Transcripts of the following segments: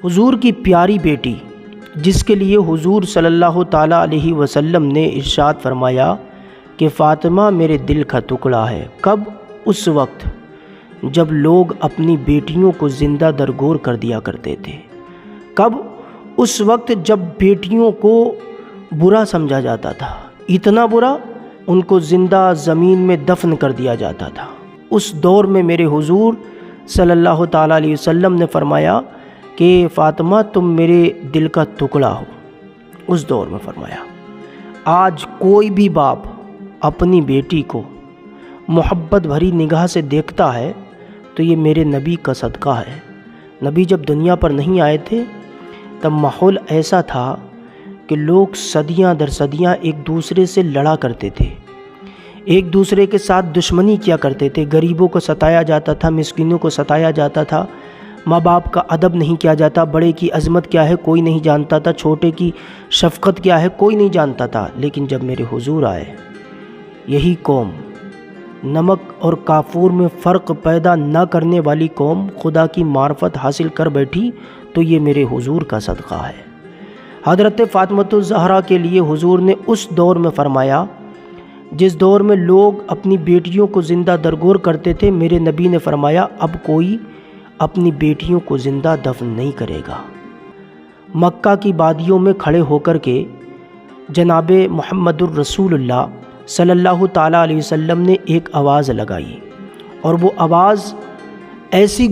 حضور کی پیاری بیٹی جس کے لیے حضور صلی اللہ تعالیٰ علیہ وسلم نے ارشاد فرمایا کہ فاطمہ میرے دل کا ٹکڑا ہے، کب؟ اس وقت جب لوگ اپنی بیٹیوں کو زندہ درگور کر دیا کرتے تھے۔ کب؟ اس وقت جب بیٹیوں کو برا سمجھا جاتا تھا، اتنا برا ان کو زندہ زمین میں دفن کر دیا جاتا تھا۔ اس دور میں میرے حضور صلی اللہ تعالیٰ علیہ وسلم نے فرمایا کہ فاطمہ تم میرے دل کا ٹکڑا ہو، اس دور میں فرمایا۔ آج کوئی بھی باپ اپنی بیٹی کو محبت بھری نگاہ سے دیکھتا ہے تو یہ میرے نبی کا صدقہ ہے۔ نبی جب دنیا پر نہیں آئے تھے تب ماحول ایسا تھا کہ لوگ صدیاں در صدیاں ایک دوسرے سے لڑا کرتے تھے، ایک دوسرے کے ساتھ دشمنی کیا کرتے تھے، غریبوں کو ستایا جاتا تھا، مسکینوں کو ستایا جاتا تھا، ماں باپ کا ادب نہیں کیا جاتا، بڑے کی عظمت کیا ہے کوئی نہیں جانتا تھا، چھوٹے کی شفقت کیا ہے کوئی نہیں جانتا تھا۔ لیکن جب میرے حضور آئے، یہی قوم، نمک اور کافور میں فرق پیدا نہ کرنے والی قوم، خدا کی معرفت حاصل کر بیٹھی تو یہ میرے حضور کا صدقہ ہے۔ حضرت فاطمۃ الزہرا کے لیے حضور نے اس دور میں فرمایا جس دور میں لوگ اپنی بیٹیوں کو زندہ درگور کرتے تھے، میرے نبی نے فرمایا اب کوئی اپنی بیٹیوں کو زندہ دفن نہیں کرے گا۔ مکہ کی وادیوں میں کھڑے ہو کر کے جناب محمد الرسول اللہ صلی اللہ تعالیٰ علیہ وسلم نے ایک آواز لگائی، اور وہ آواز ایسی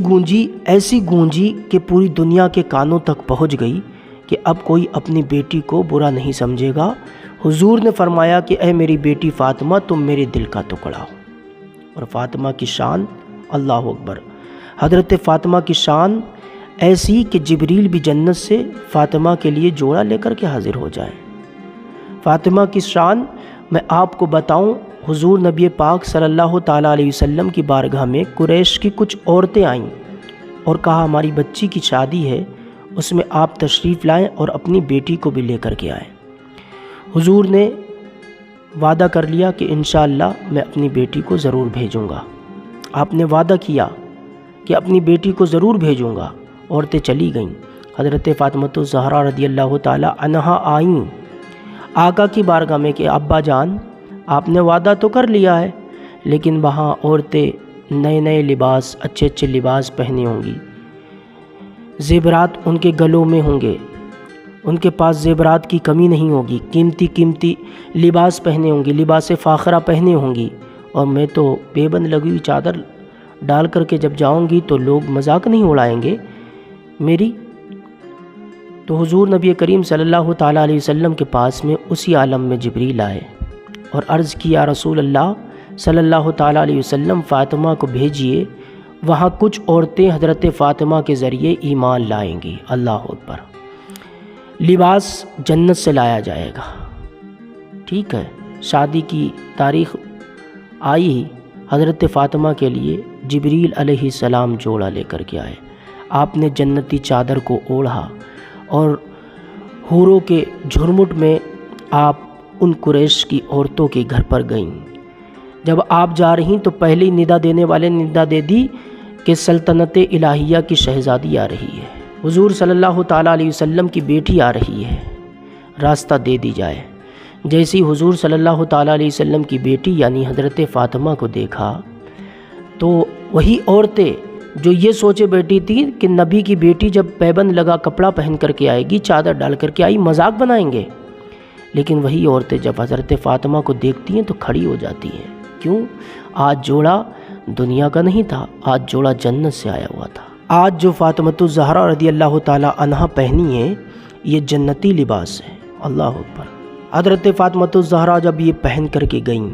گونجی کہ پوری دنیا کے کانوں تک پہنچ گئی کہ اب کوئی اپنی بیٹی کو برا نہیں سمجھے گا۔ حضور نے فرمایا کہ اے میری بیٹی فاطمہ تم میرے دل کا ٹکڑا ہو۔ اور فاطمہ کی شان، اللہ اکبر، حضرت فاطمہ کی شان ایسی کہ جبریل بھی جنت سے فاطمہ کے لیے جوڑا لے کر کے حاضر ہو جائے۔ فاطمہ کی شان میں آپ کو بتاؤں، حضور نبی پاک صلی اللہ تعالیٰ علیہ وسلم کی بارگاہ میں قریش کی کچھ عورتیں آئیں اور کہا ہماری بچی کی شادی ہے، اس میں آپ تشریف لائیں اور اپنی بیٹی کو بھی لے کر کے آئیں۔ حضور نے وعدہ کر لیا کہ انشاءاللہ میں اپنی بیٹی کو ضرور بھیجوں گا۔ آپ نے وعدہ کیا کہ اپنی بیٹی کو ضرور بھیجوں گا۔ عورتیں چلی گئیں، حضرت فاطمۃ الزہرا رضی اللہ تعالیٰ عنہا آئیں آقا کی بارگاہ میں کہ ابا جان آپ نے وعدہ تو کر لیا ہے، لیکن وہاں عورتیں نئے لباس، اچھے لباس پہنے ہوں گی، زیورات ان کے گلوں میں ہوں گے، ان کے پاس زیورات کی کمی نہیں ہوگی، قیمتی لباس پہنے ہوں گی، لباس فاخرہ پہنے ہوں گی، اور میں تو بے بند لگی ہوئی چادر ڈال کر کے جب جاؤں گی تو لوگ مذاق نہیں اڑائیں گے میری؟ تو حضور نبی کریم صلی اللہ تعالیٰ علیہ وسلم کے پاس میں اسی عالم میں جبریل آئے اور عرض کیا رسول اللہ صلی اللہ تعالیٰ علیہ وسلم فاطمہ کو بھیجئے، وہاں کچھ عورتیں حضرت فاطمہ کے ذریعے ایمان لائیں گی۔ اللہ اکبر۔ لباس جنت سے لایا جائے گا، ٹھیک ہے، شادی کی تاریخ آئی ہی، حضرت فاطمہ کے لیے جبریل علیہ السلام جوڑا لے کر کے آئے۔ آپ نے جنتی چادر کو اوڑھا اور حوروں کے جھرمٹ میں آپ ان قریش کی عورتوں کے گھر پر گئیں۔ جب آپ جا رہی تو پہلی ندا دینے والے نے ندا دے دی کہ سلطنت الہیہ کی شہزادی آ رہی ہے، حضور صلی اللہ تعالیٰ علیہ وسلم کی بیٹی آ رہی ہے، راستہ دے دی جائے۔ جیسی حضور صلی اللہ تعالیٰ علیہ وسلم کی بیٹی یعنی حضرت فاطمہ کو دیکھا تو وہی عورتیں جو یہ سوچے بیٹھی تھی کہ نبی کی بیٹی جب پیبند لگا کپڑا پہن کر کے آئے گی، چادر ڈال کر کے آئی، مذاق بنائیں گے، لیکن وہی عورتیں جب حضرت فاطمہ کو دیکھتی ہیں تو کھڑی ہو جاتی ہیں۔ کیوں؟ آج جوڑا دنیا کا نہیں تھا، آج جوڑا جنت سے آیا ہوا تھا۔ آج جو فاطمۃ الزہرا رضی اللہ تعالیٰ عنہا پہنی ہے یہ جنتی لباس ہے۔ اللہ اکبر۔ حضرت فاطمۃ الزہرا جب یہ پہن کر کے گئیں،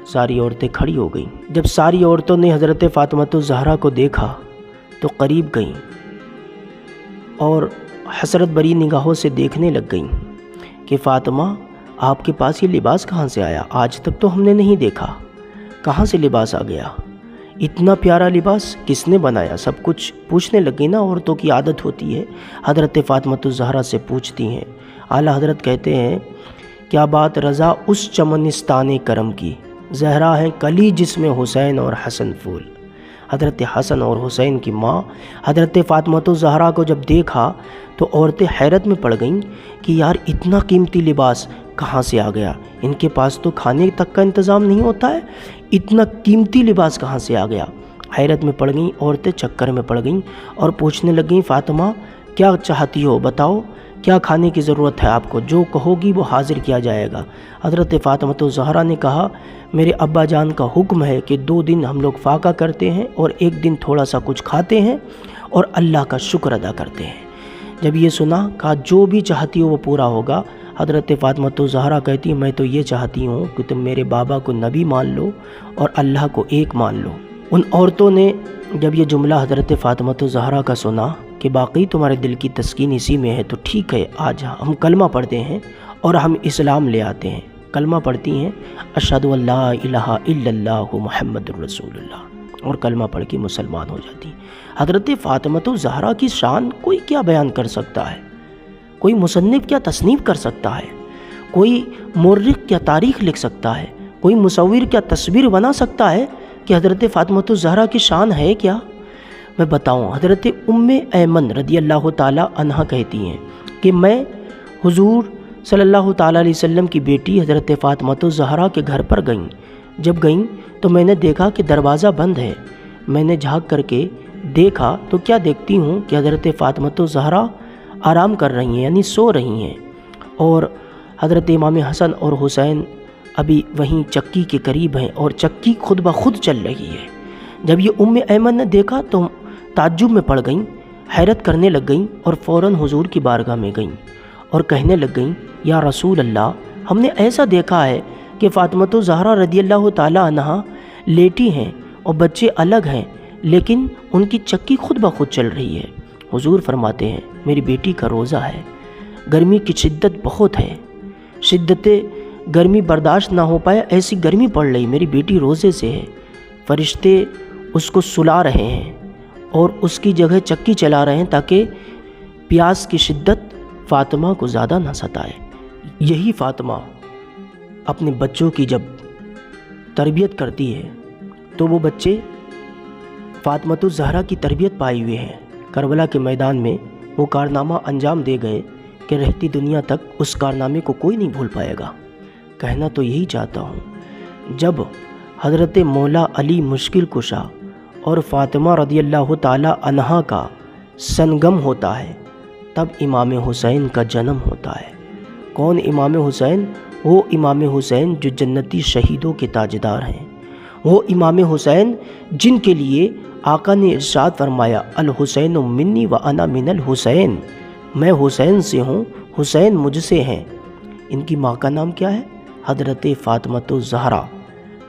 ساری عورتیں کھڑی ہو گئیں۔ جب ساری عورتوں نے حضرت فاطمۃ الزہرا کو دیکھا تو قریب گئیں اور حسرت بری نگاہوں سے دیکھنے لگ گئیں کہ فاطمہ آپ کے پاس یہ لباس کہاں سے آیا؟ آج تک تو ہم نے نہیں دیکھا، کہاں سے لباس آ گیا؟ اتنا پیارا لباس کس نے بنایا؟ سب کچھ پوچھنے لگی نا، عورتوں کی عادت ہوتی ہے، حضرت فاطمۃ الزہرا سے پوچھتی ہیں۔ اعلیٰ حضرت کہتے ہیں کیا بات رضا اس چمنستان کرم کی، زہرا ہے کلی جس میں حسین اور حسن پھول۔ حضرت حسن اور حسین کی ماں حضرت فاطمہ الزہرا کو جب دیکھا تو عورتیں حیرت میں پڑ گئیں کہ یار اتنا قیمتی لباس کہاں سے آ گیا، ان کے پاس تو کھانے تک کا انتظام نہیں ہوتا ہے، اتنا قیمتی لباس کہاں سے آ گیا۔ حیرت میں پڑ گئیں عورتیں، چکر میں پڑ گئیں اور پوچھنے لگیں فاطمہ کیا چاہتی ہو، بتاؤ کیا کھانے کی ضرورت ہے آپ کو، جو کہو گی وہ حاضر کیا جائے گا۔ حضرت فاطمہ الزہرا نے کہا میرے ابا جان کا حکم ہے کہ 2 دن ہم لوگ فاقہ کرتے ہیں اور 1 دن تھوڑا سا کچھ کھاتے ہیں اور اللہ کا شکر ادا کرتے ہیں۔ جب یہ سنا کہا جو بھی چاہتی ہو وہ پورا ہوگا۔ حضرت فاطمہ الزہرا کہتی میں تو یہ چاہتی ہوں کہ تم میرے بابا کو نبی مان لو اور اللہ کو ایک مان لو۔ ان عورتوں نے جب یہ جملہ حضرت فاطمہ الزہرا کا سنا کہ باقی تمہارے دل کی تسکین اسی میں ہے تو ٹھیک ہے، آج ہم کلمہ پڑھتے ہیں اور ہم اسلام لے آتے ہیں۔ کلمہ پڑھتی ہیں اشہد ان لا الہ الا اللہ محمد الرسول اللہ، اور کلمہ پڑھ کے مسلمان ہو جاتی۔ حضرت فاطمہ الزہرا کی شان کوئی کیا بیان کر سکتا ہے، کوئی مصنف کیا تصنیف کر سکتا ہے، کوئی مورخ کیا تاریخ لکھ سکتا ہے، کوئی مصور کیا تصویر بنا سکتا ہے کہ حضرت فاطمہ الزہرا کی شان ہے کیا؟ میں بتاؤں، حضرت ام ایمن رضی اللہ تعالی عنہ کہتی ہیں کہ میں حضور صلی اللہ تعالیٰ علیہ وسلم کی بیٹی حضرت فاطمہ الزہرا کے گھر پر گئیں۔ جب گئیں تو میں نے دیکھا کہ دروازہ بند ہے۔ میں نے جھانک کر کے دیکھا تو کیا دیکھتی ہوں کہ حضرت فاطمہ الزہرا آرام کر رہی ہیں، یعنی سو رہی ہیں، اور حضرت امام حسن اور حسین ابھی وہیں چکی کے قریب ہیں اور چکی خود بخود چل رہی ہے۔ جب یہ ام ایمن نے دیکھا تو تعجب میں پڑ گئیں، حیرت کرنے لگ گئیں اور فوراً حضور کی بارگاہ میں گئیں اور کہنے لگ گئیں یا رسول اللہ، ہم نے ایسا دیکھا ہے کہ فاطمہ الزہرا رضی اللہ تعالی عنہا لیٹی ہیں اور بچے الگ ہیں، لیکن ان کی چکی خود بخود چل رہی ہے۔ حضور فرماتے ہیں میری بیٹی کا روزہ ہے، گرمی کی شدت بہت ہے، شدت گرمی برداشت نہ ہو پائے ایسی گرمی پڑ رہی، میری بیٹی روزے سے ہے۔ فرشتے اس کو سلا رہے ہیں اور اس کی جگہ چکی چلا رہے ہیں تاکہ پیاس کی شدت فاطمہ کو زیادہ نہ ستائے۔ یہی فاطمہ اپنے بچوں کی جب تربیت کرتی ہے تو وہ بچے فاطمہ الزہرا کی تربیت پائے ہوئے ہیں۔ کربلا کے میدان میں وہ کارنامہ انجام دے گئے کہ رہتی دنیا تک اس کارنامے کو کوئی نہیں بھول پائے گا۔ کہنا تو یہی چاہتا ہوں، جب حضرت مولا علی مشکل کشا اور فاطمہ رضی اللہ تعالی عنہا کا سنگم ہوتا ہے تب امام حسین کا جنم ہوتا ہے۔ کون امام حسین؟ وہ امام حسین جو جنتی شہیدوں کے تاجدار ہیں، وہ امام حسین جن کے لیے آقا نے ارشاد فرمایا الحسین منی وانا من الحسین، میں حسین سے ہوں، حسین مجھ سے ہیں۔ ان کی ماں کا نام کیا ہے؟ حضرت فاطمہ الزہرا،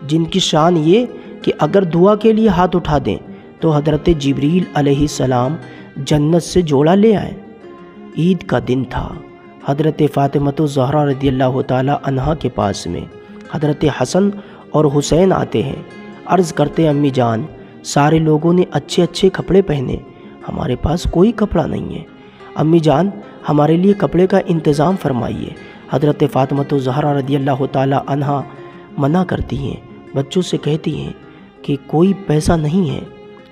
جن کی شان یہ کہ اگر دعا کے لیے ہاتھ اٹھا دیں تو حضرت جبریل علیہ السلام جنت سے جوڑا لے آئیں۔ عید کا دن تھا، حضرت فاطمہ الزہرا رضی اللہ تعالی عنہا کے پاس میں حضرت حسن اور حسین آتے ہیں، عرض کرتے ہیں امی جان سارے لوگوں نے اچھے اچھے کپڑے پہنے، ہمارے پاس کوئی کپڑا نہیں ہے، امی جان ہمارے لیے کپڑے کا انتظام فرمائیے۔ حضرت فاطمہ الزہرا رضی اللہ تعالی عنہا منع کرتی ہیں، بچوں سے کہتی ہیں کہ کوئی پیسہ نہیں ہے،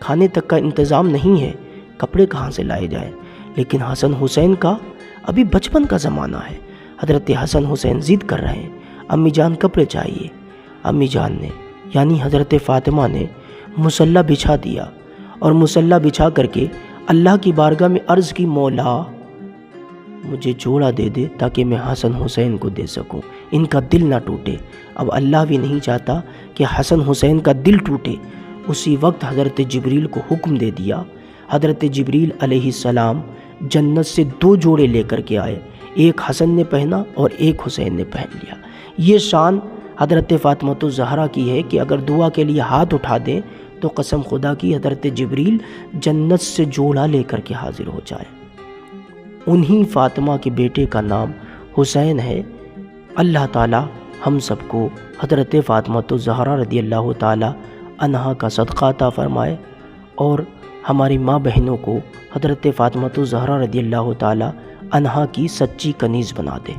کھانے تک کا انتظام نہیں ہے، کپڑے کہاں سے لائے جائیں۔ لیکن حسن حسین کا ابھی بچپن کا زمانہ ہے، حضرت حسن حسین ضد کر رہے ہیں، امی جان کپڑے چاہیے۔ امی جان نے یعنی حضرت فاطمہ نے مصلی بچھا دیا اور مصلی بچھا کر کے اللہ کی بارگاہ میں عرض کی مولا مجھے جوڑا دے دے تاکہ میں حسن حسین کو دے سکوں، ان کا دل نہ ٹوٹے۔ اب اللہ بھی نہیں چاہتا کہ حسن حسین کا دل ٹوٹے۔ اسی وقت حضرت جبریل کو حکم دے دیا، حضرت جبریل علیہ السلام جنت سے 2 جوڑے لے کر کے آئے، ایک حسن نے پہنا اور ایک حسین نے پہن لیا۔ یہ شان حضرت فاطمہ الزہرا کی ہے کہ اگر دعا کے لیے ہاتھ اٹھا دیں تو قسم خدا کی حضرت جبریل جنت سے جوڑا لے کر کے حاضر ہو جائے۔ انہی فاطمہ کے بیٹے کا نام حسین ہے۔ اللہ تعالی ہم سب کو حضرت فاطمہ الزہرا رضی اللہ تعالی عنہا کا صدقہ عطا فرمائے اور ہماری ماں بہنوں کو حضرت فاطمہ الزہرا رضی اللہ تعالی عنہا کی سچی کنیز بنا دے۔